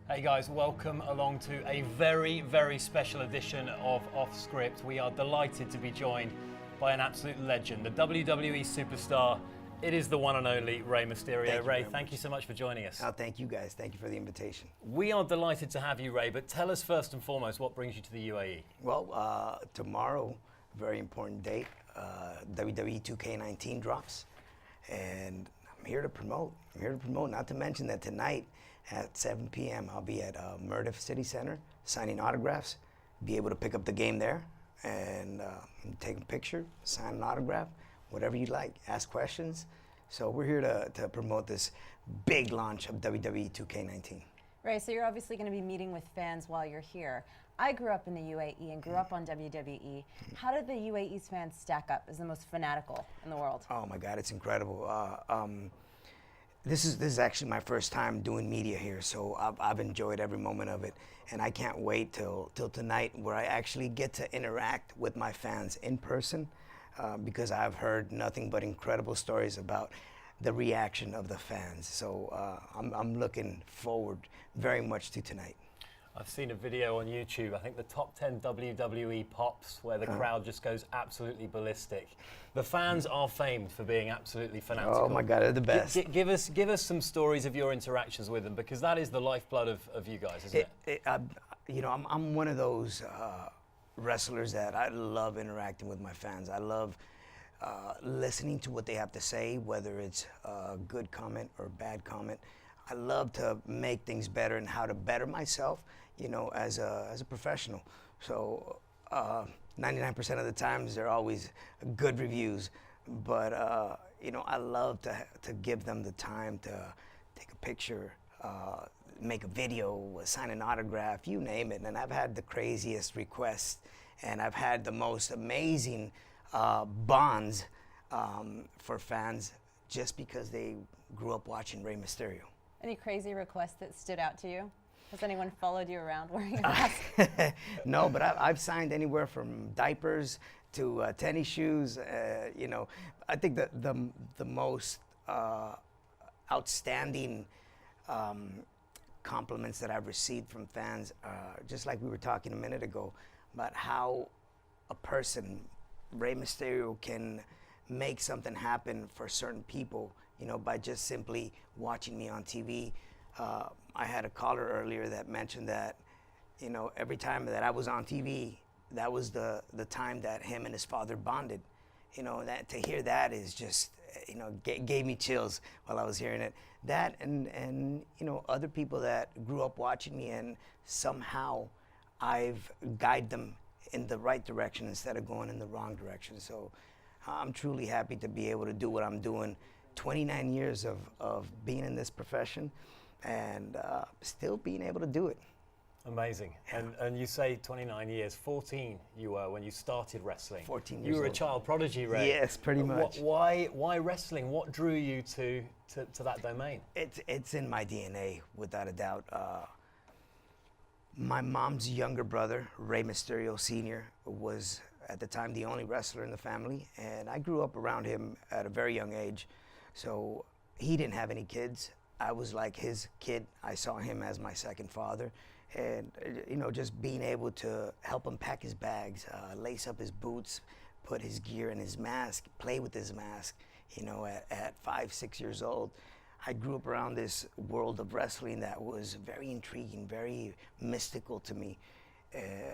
Hey guys, welcome along to a very, very special edition of Off Script. We are delighted to be joined by an absolute legend, the WWE superstar. It is the one and only Rey Mysterio. Rey, thank you so much for joining us. Oh, thank you guys. Thank you for the invitation. We are delighted to have you, Rey, but tell us first and foremost what brings you to the UAE. Well, tomorrow, very important date, WWE 2K19 drops, and I'm here to promote. Not to mention that tonight at 7 p.m. I'll be at Murdiff City Center signing autographs. Be able to pick up the game there and take a picture, sign an autograph, whatever you like, ask questions. So we're here to promote this big launch of WWE 2K19. Rey, so you're obviously going to be meeting with fans while you're here. I grew up in the UAE and grew up on WWE. How did the UAE's fans stack up as the most fanatical in the world? Oh my God, it's incredible. This is actually my first time doing media here, so I've enjoyed every moment of it, and I can't wait till tonight where I actually get to interact with my fans in person, because I've heard nothing but incredible stories about the reaction of the fans. So I'm looking forward very much to tonight. I've seen a video on YouTube, I think the top 10 WWE pops, where the crowd just goes absolutely ballistic. The fans are famed for being absolutely fanatical. Oh my God, they're the best. Give us some stories of your interactions with them, because that is the lifeblood of you guys, isn't it? You know, I'm one of those wrestlers that I love interacting with my fans. I love listening to what they have to say, whether it's a good comment or a bad comment. I love to make things better and how to better myself, you know, as a professional. So 99% of the times they're always good reviews, but you know, I love to give them the time to take a picture, make a video, sign an autograph, you name it. And I've had the craziest requests, and I've had the most amazing bonds for fans just because they grew up watching Rey Mysterio. Any crazy requests that stood out to you? Has anyone followed you around wearing a mask? No, but I've signed anywhere from diapers to tennis shoes. You know, I think the most outstanding compliments that I've received from fans, just like we were talking a minute ago, about how a person, Rey Mysterio, can make something happen for certain people, you know, by just simply watching me on TV. I had a caller earlier that mentioned that, you know, every time that I was on TV, that was the time that him and his father bonded. You know, that to hear that is just, you know, gave me chills while I was hearing it. That and you know, other people that grew up watching me, and somehow I've guided them in the right direction instead of going in the wrong direction. So I'm truly happy to be able to do what I'm doing. 29 years of being in this profession, and still being able to do it. Amazing. Yeah. And you say 29 years, 14 you were when you started wrestling. 14 years You were a old. child prodigy, Rey. Yes, pretty much. Why wrestling? What drew you to that domain? It's in my DNA, without a doubt. My mom's younger brother, Rey Mysterio Sr., was at the time the only wrestler in the family, and I grew up around him at a very young age. So he didn't have any kids. I was like his kid. I saw him as my second father. And, you know, just being able to help him pack his bags, lace up his boots, put his gear in his mask, play with his mask, you know, at 5, 6 years old. I grew up around this world of wrestling that was very intriguing, very mystical to me.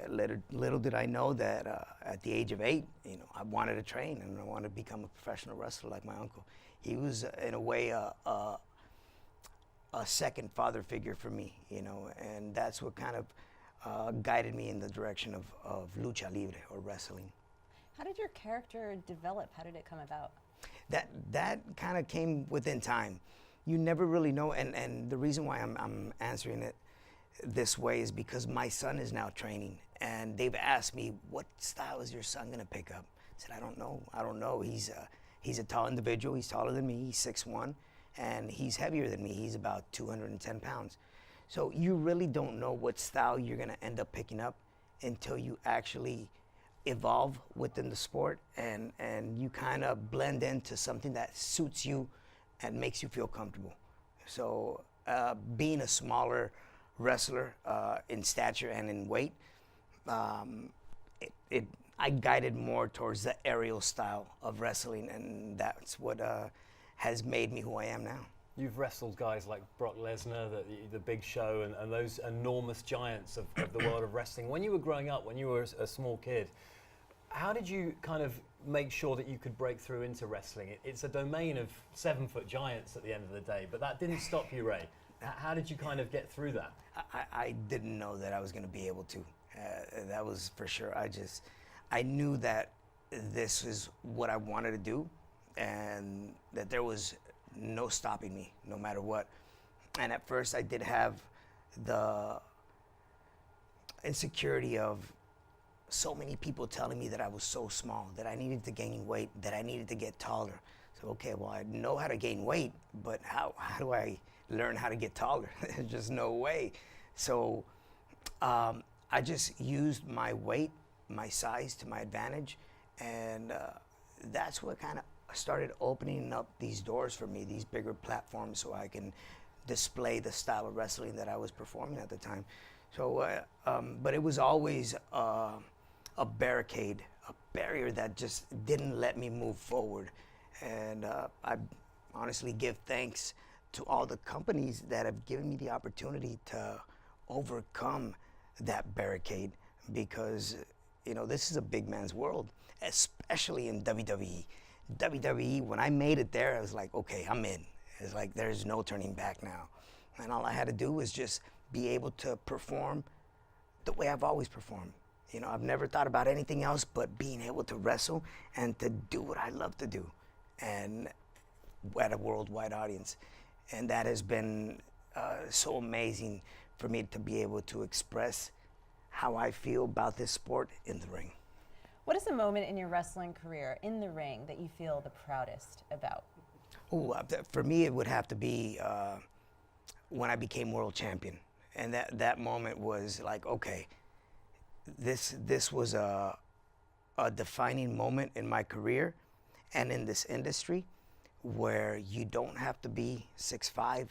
Little did I know that at the age of 8, you know, I wanted to train and I wanted to become a professional wrestler like my uncle. He was, in a way, a second father figure for me, you know, and that's what kind of guided me in the direction of lucha libre, or wrestling. How did your character develop? How did it come about? That kind of came within time. You never really know, and the reason why I'm answering it this way is because my son is now training, and they've asked me, what style is your son gonna pick up? I said, I don't know. He's a tall individual. He's taller than me. He's 6'1", and he's heavier than me. He's about 210 pounds. So you really don't know what style you're gonna end up picking up until you actually evolve within the sport, and you kind of blend into something that suits you and makes you feel comfortable. So being a smaller wrestler in stature and in weight. I guided more towards the aerial style of wrestling, and that's what has made me who I am now. You've wrestled guys like Brock Lesnar, the Big Show, and those enormous giants of the world of wrestling. When you were growing up, when you were a small kid, how did you kind of make sure that you could break through into wrestling? It's a domain of 7-foot giants at the end of the day, but that didn't stop you, Ray. How did you kind of get through that? I didn't know that I was going to be able to. That was for sure. I knew that this is what I wanted to do, and that there was no stopping me, no matter what. And at first I did have the insecurity of so many people telling me that I was so small, that I needed to gain weight, that I needed to get taller. So, okay, well, I know how to gain weight, but how do I learn how to get taller? There's just no way. So I just used my weight, my size to my advantage, and that's what kind of started opening up these doors for me, these bigger platforms, so I can display the style of wrestling that I was performing at the time. So, but it was always a barricade, a barrier that just didn't let me move forward. And I honestly give thanks to all the companies that have given me the opportunity to overcome that barricade, because this is a big man's world, especially in WWE. WWE, when I made it there, I was like, okay, I'm in. It's like there's no turning back now. And all I had to do was just be able to perform the way I've always performed. I've never thought about anything else but being able to wrestle and to do what I love to do, and at a worldwide audience. And that has been so amazing for me to be able to express how I feel about this sport in the ring. What is a moment in your wrestling career in the ring that you feel the proudest about? Ooh, for me, it would have to be when I became world champion. And that moment was like, okay, this was a defining moment in my career and in this industry, where you don't have to be 6'5",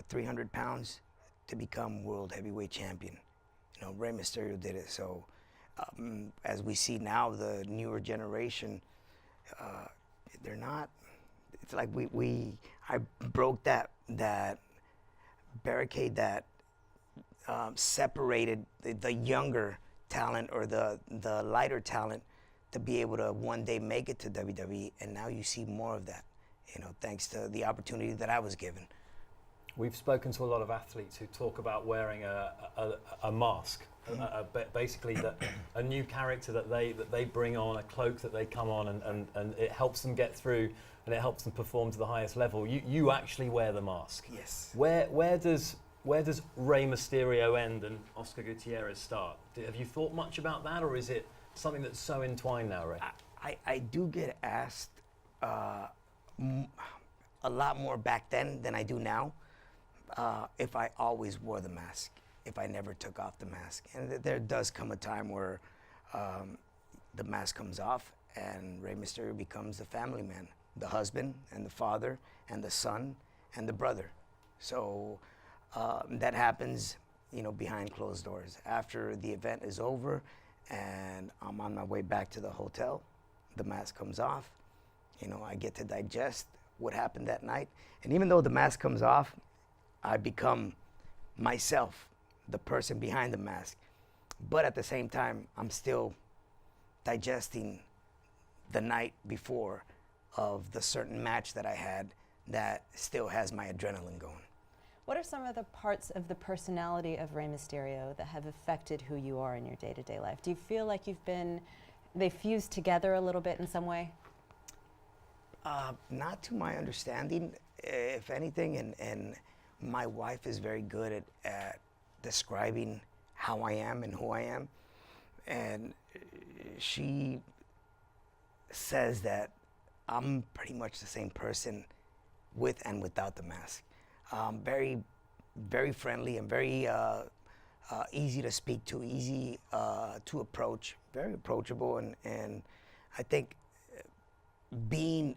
300 pounds to become world heavyweight champion. Rey Mysterio did it. So as we see now, the newer generation, they're not. It's like I broke that barricade that separated the younger talent or the lighter talent to be able to one day make it to WWE, and now you see more of that, thanks to the opportunity that I was given. We've spoken to a lot of athletes who talk about wearing a mask, basically a new character that they bring on, a cloak that they come on, and it helps them get through, and it helps them perform to the highest level. You actually wear the mask. Yes. Where does Rey Mysterio end and Oscar Gutierrez start? Have you thought much about that, or is it something that's so entwined now, Ray? I do get asked a lot more back then than I do now. If I always wore the mask, if I never took off the mask. And there does come a time where the mask comes off and Rey Mysterio becomes the family man, the husband and the father and the son and the brother. So that happens, behind closed doors. After the event is over and I'm on my way back to the hotel, the mask comes off. I get to digest what happened that night. And even though the mask comes off, I become myself, the person behind the mask. But at the same time, I'm still digesting the night before of the certain match that I had that still has my adrenaline going. What are some of the parts of the personality of Rey Mysterio that have affected who you are in your day-to-day life? Do you feel like they fused together a little bit in some way? Not to my understanding, if anything, and my wife is very good at describing how I am and who I am. And she says that I'm pretty much the same person with and without the mask. Very, very friendly and very easy to speak to, easy to approach, very approachable. And I think being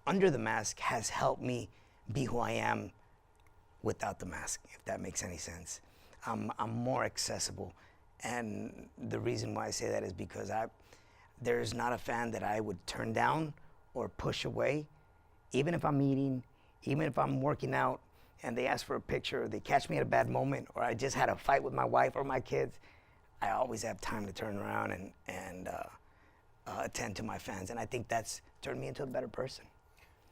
under the mask has helped me be who I am without the mask, if that makes any sense. I'm more accessible. And the reason why I say that is because there's not a fan that I would turn down or push away, even if I'm eating, even if I'm working out and they ask for a picture, or they catch me at a bad moment, or I just had a fight with my wife or my kids. I always have time to turn around and attend to my fans, and I think that's turned me into a better person.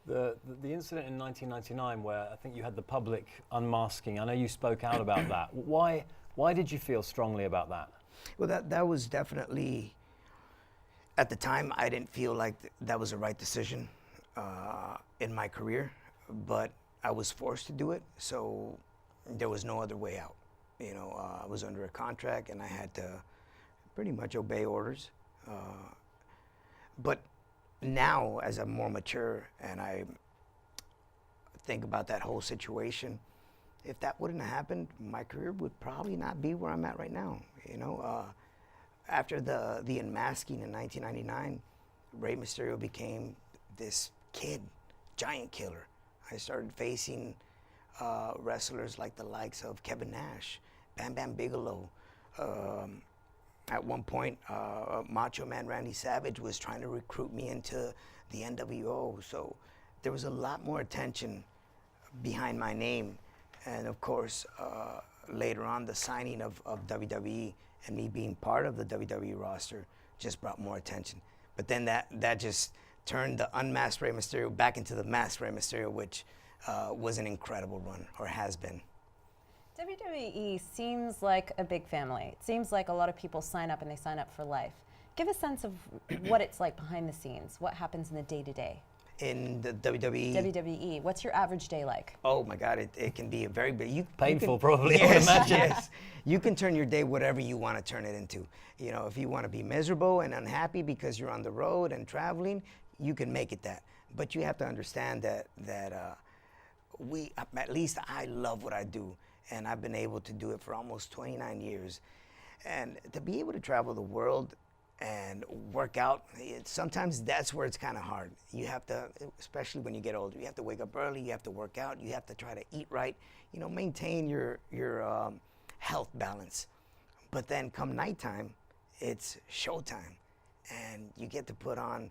The incident in 1999 where I think you had the public unmasking, I know you spoke out about that. Why did you feel strongly about that? Well, that was definitely, at the time, I didn't feel like that was the right decision in my career, but I was forced to do it, so there was no other way out. You know, I was under a contract and I had to pretty much obey orders. But now, as I'm more mature and I think about that whole situation, if that wouldn't have happened, my career would probably not be where I'm at right now. You know, after the unmasking in 1999, Rey Mysterio became this kid, giant killer. I started facing wrestlers like the likes of Kevin Nash, Bam Bam Bigelow. At one point, Macho Man Randy Savage was trying to recruit me into the NWO. So there was a lot more attention behind my name. And of course, later on, the signing of WWE and me being part of the WWE roster just brought more attention. But then that just turned the unmasked Rey Mysterio back into the masked Rey Mysterio, which was an incredible run, or has been. WWE seems like a big family. It seems like a lot of people sign up and they sign up for life. Give a sense of what it's like behind the scenes, what happens in the day-to-day. In the WWE? WWE. What's your average day like? Oh my God, it can be a very big... Painful, probably, yes, I would imagine. Yes. You can turn your day whatever you want to turn it into. You know, if you want to be miserable and unhappy because you're on the road and traveling, you can make it that. But you have to understand that at least I love what I do. And I've been able to do it for almost 29 years. And to be able to travel the world and work out, sometimes that's where it's kind of hard. You have to, especially when you get older, you have to wake up early, you have to work out, you have to try to eat right, you know, maintain your health balance. But then come nighttime, it's showtime. And you get to put on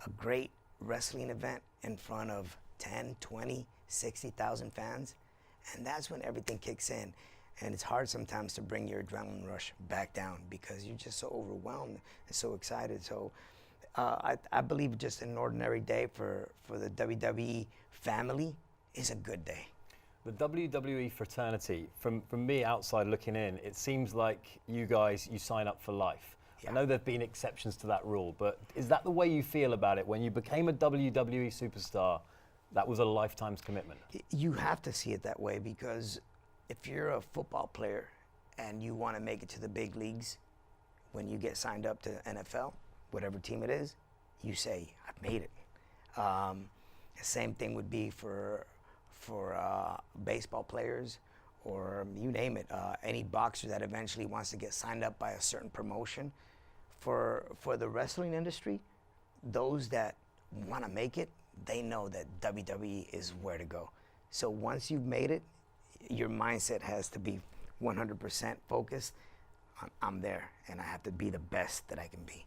a great wrestling event in front of 10, 20, 60,000 fans. And that's when everything kicks in. And it's hard sometimes to bring your adrenaline rush back down because you're just so overwhelmed and so excited. So I believe just an ordinary day for the WWE family is a good day. The WWE fraternity, from me outside looking in, it seems like you guys, you sign up for life. Yeah. I know there have been exceptions to that rule, but is that the way you feel about it? When you became a WWE superstar, that was a lifetime's commitment. You have to see it that way because if you're a football player and you want to make it to the big leagues, when you get signed up to NFL, whatever team it is, you say, I've made it. The same thing would be for baseball players, or you name it, any boxer that eventually wants to get signed up by a certain promotion. For the wrestling industry, those that want to make it, they know that WWE is where to go. So once you've made it, your mindset has to be 100% focused on, I'm there, and I have to be the best that I can be.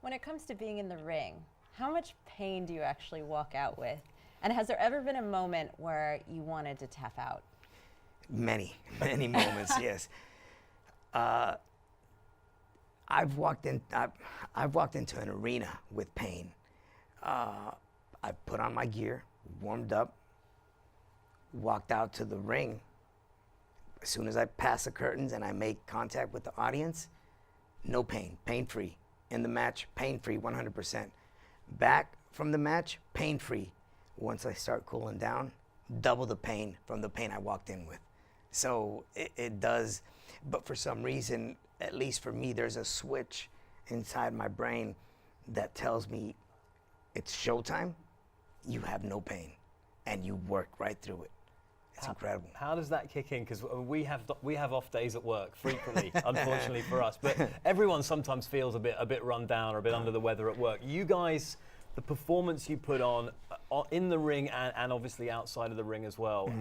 When it comes to being in the ring, how much pain do you actually walk out with? And has there ever been a moment where you wanted to tap out? Many moments, yes. I've walked into an arena with pain. I put on my gear, warmed up, walked out to the ring. As soon as I pass the curtains and I make contact with the audience, no pain, pain-free. In the match, pain-free, 100%. Back from the match, pain-free. Once I start cooling down, double the pain from the pain I walked in with. So it does, but for some reason, at least for me, there's a switch inside my brain that tells me it's showtime, you have no pain, and you work right through it. It's incredible. How does that kick in? Because we have off days at work frequently, unfortunately for us. But everyone sometimes feels a bit run down or a bit under the weather at work. You guys, the performance you put on in the ring and obviously outside of the ring as well.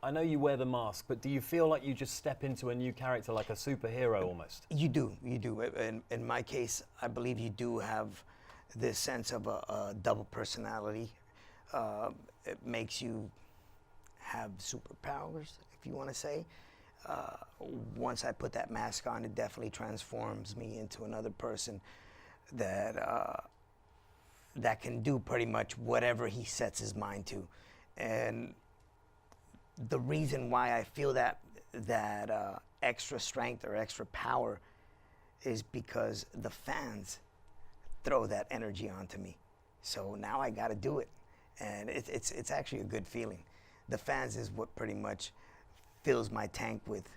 I know you wear the mask, but do you feel like you just step into a new character, like a superhero almost? You do. In my case, I believe you do have this sense of a double personality. It makes you have superpowers, if you want to say. Once I put that mask on, it definitely transforms me into another person that that can do pretty much whatever he sets his mind to. And the reason why I feel that extra strength or extra power is because the fans throw that energy onto me. So now I got to do it, and it's actually a good feeling. The fans is what pretty much fills my tank with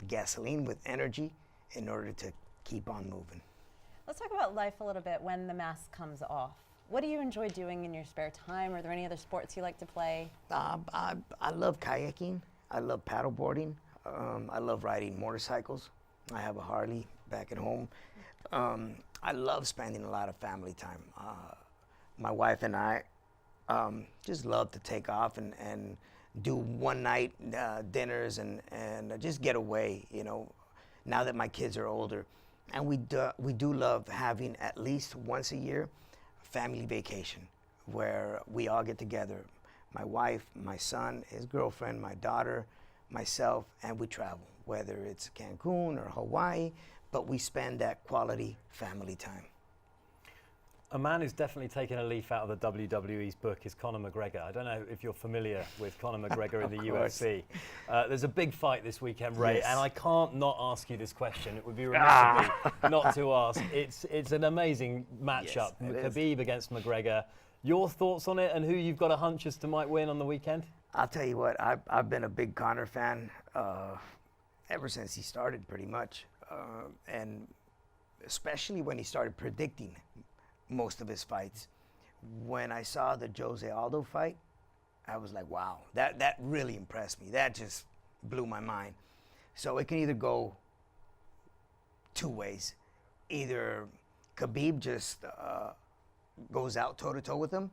gasoline, with energy, in order to keep on moving. Let's talk about life a little bit when the mask comes off. What do you enjoy doing in your spare time? Are there any other sports you like to play? I love kayaking. I love paddleboarding. I love riding motorcycles. I have a Harley back at home. I love spending a lot of family time. My wife and I just love to take off and do one night dinners and just get away, you know, now that my kids are older. And we do love having at least once a year family vacation where we all get together. My wife, my son, his girlfriend, my daughter, myself, and we travel, whether it's Cancun or Hawaii, but we spend that quality family time. A man who's definitely taken a leaf out of the WWE's book is Conor McGregor. I don't know if you're familiar with Conor McGregor in the UFC. There's a big fight this weekend, Ray, Yes. and I can't not ask you this question. It would be remiss of me not to ask. It's an amazing matchup, Yes, it is. Khabib against McGregor. Your thoughts on it and who you've got a hunch as to might win on the weekend? I'll tell you what, I've been a big Conor fan ever since he started, pretty much, and especially when he started predicting most of his fights. When I saw the Jose Aldo fight, I was like, wow, that really impressed me. That just blew my mind. So it can either go two ways. Either Khabib just goes out toe-to-toe with him,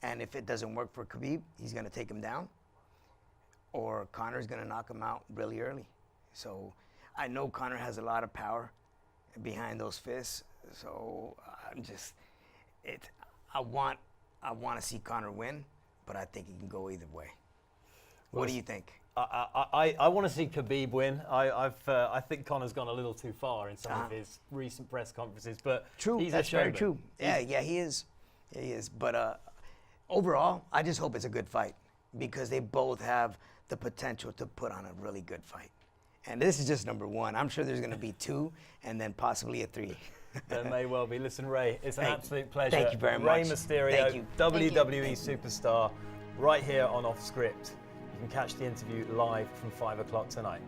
and if it doesn't work for Khabib, he's going to take him down, or Conor's going to knock him out really early. So I know Conor has a lot of power behind those fists, so I'm just, I want to see Conor win, but I think it can go either way. What do you think? I want to see Khabib win. I think Conor's gone a little too far in some of his recent press conferences, but True, he's that's a showman. very true. Yeah, he is. He is. But overall, I just hope it's a good fight because they both have the potential to put on a really good fight. And this is just number one. I'm sure there's going to be two and then possibly a three. There may well be. Listen, Ray, it's an absolute pleasure. Thank you very much. Rey Mysterio, Thank you. WWE superstar, right here on Off Script. You can catch the interview live from 5 o'clock tonight.